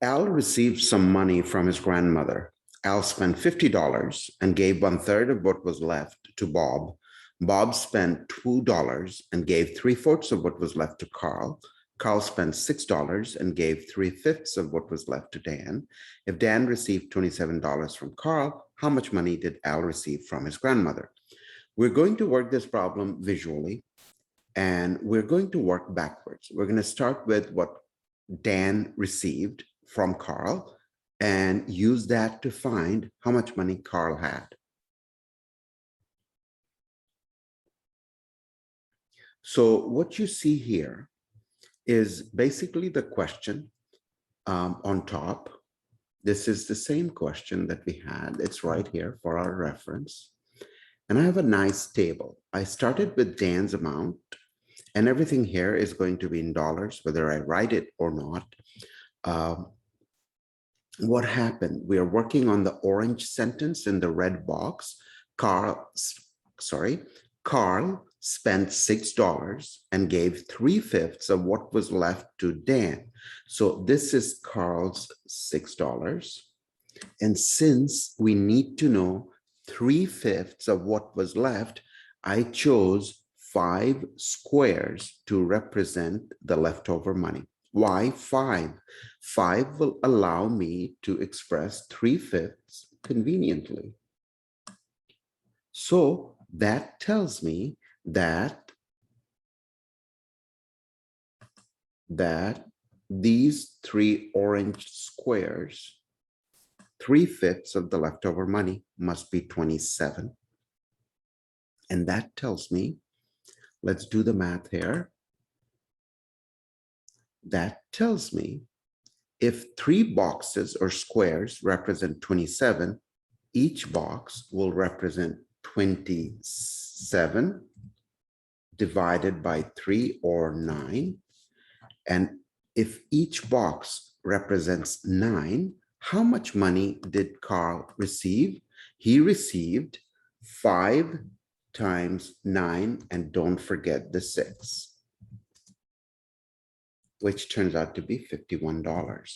Al received some money from his grandmother. Al spent $50 and gave one-third of what was left to Bob. Bob spent $2 and gave three-fourths of what was left to Carl. Carl spent $6 and gave three-fifths of what was left to Dan. If Dan received $27 from Carl, how much money did Al receive from his grandmother? We're going to work this problem visually, and we're going to work backwards. We're going to start with what Dan received from Carl and use that to find how much money Carl had. So what you see here is basically the question on top. This is the same question that we had. It's right here for our reference. And I have a nice table. I started with Dan's amount, and everything here is going to be in dollars, whether I write it or not. What happened? We are working on the orange sentence in the red box. Carl spent $6 and gave three-fifths of what was left to Dan. So this is Carl's $6. And since we need to know three-fifths of what was left, I chose 5 squares to represent the leftover money. Why 5? 5 will allow me to express three-fifths conveniently. So that tells me that these 3 orange squares, three-fifths of the leftover money must be 27. And that tells me, let's do the math here. That tells me if 3 boxes or squares represent 27, each box will represent 27 divided by 3 or 9. And if each box represents 9, how much money did Carl receive? He received 5 times 9, and don't forget the 6, which turns out to be $51.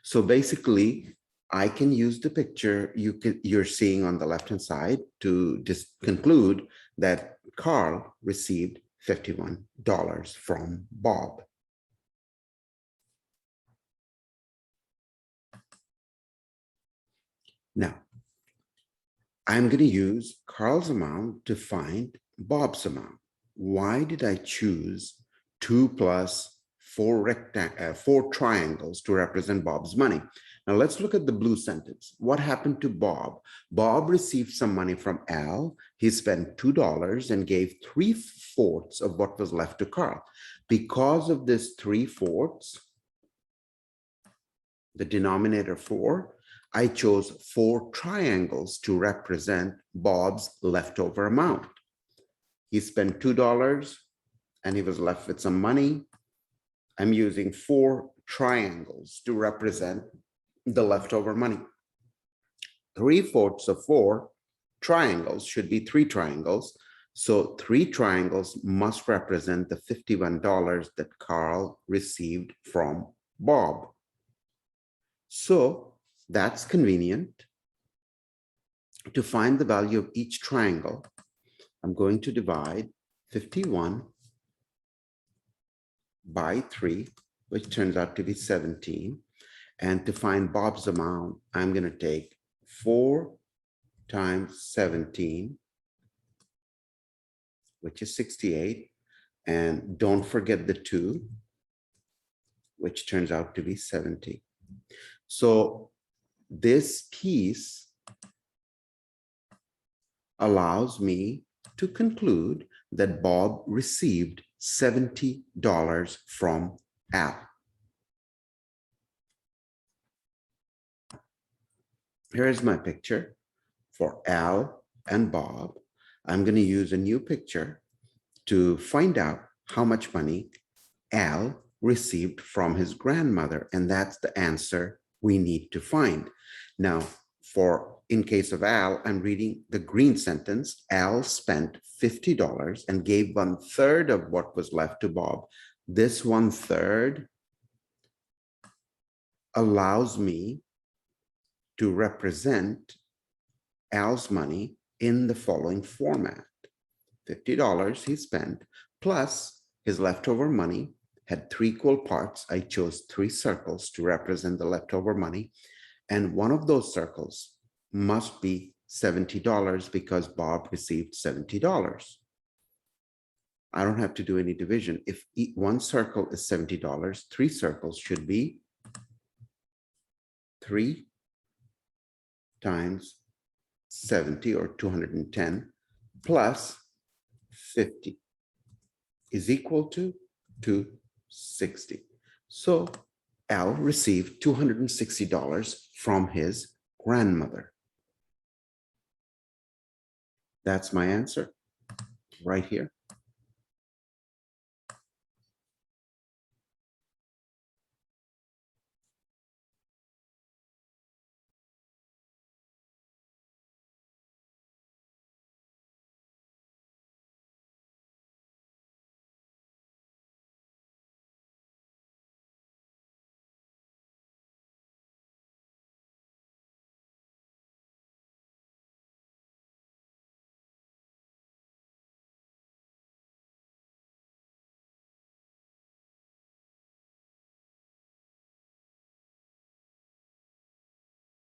So basically, I can use the picture you're seeing on the left-hand side to just conclude that Carl received $51 from Bob. Now, I'm going to use Carl's amount to find Bob's amount. Why did I choose 2 plus 4 triangles to represent Bob's money? Now let's look at the blue sentence. What happened to Bob? Bob received some money from Al. He spent $2 and gave three-fourths of what was left to Carl. Because of this three-fourths, the denominator 4, I chose 4 triangles to represent Bob's leftover amount. He spent $2 and he was left with some money. I'm using 4 triangles to represent the leftover money. 3/4 of 4 triangles should be 3 triangles. So 3 triangles must represent the $51 that Carl received from Bob. So that's convenient. To find the value of each triangle, I'm going to divide 51 by 3, which turns out to be 17. And to find Bob's amount, I'm going to take 4 times 17, which is 68. And don't forget the 2, which turns out to be 70. So this piece allows me to conclude that Bob received $70 from Al. Here's my picture for Al and Bob. I'm going to use a new picture to find out how much money Al received from his grandmother, and that's the answer we need to find. Now, in case of Al, I'm reading the green sentence. Al spent $50 and gave 1/3 of what was left to Bob. This 1/3 allows me to represent Al's money in the following format. $50 he spent plus his leftover money had 3 equal parts. I chose 3 circles to represent the leftover money. And one of those circles must be $70 because Bob received $70. I don't have to do any division. If one circle is $70, 3 circles should be 3 times 70 or 210 plus 50 is equal to 260. So Al received $260 from his grandmother. That's my answer right here.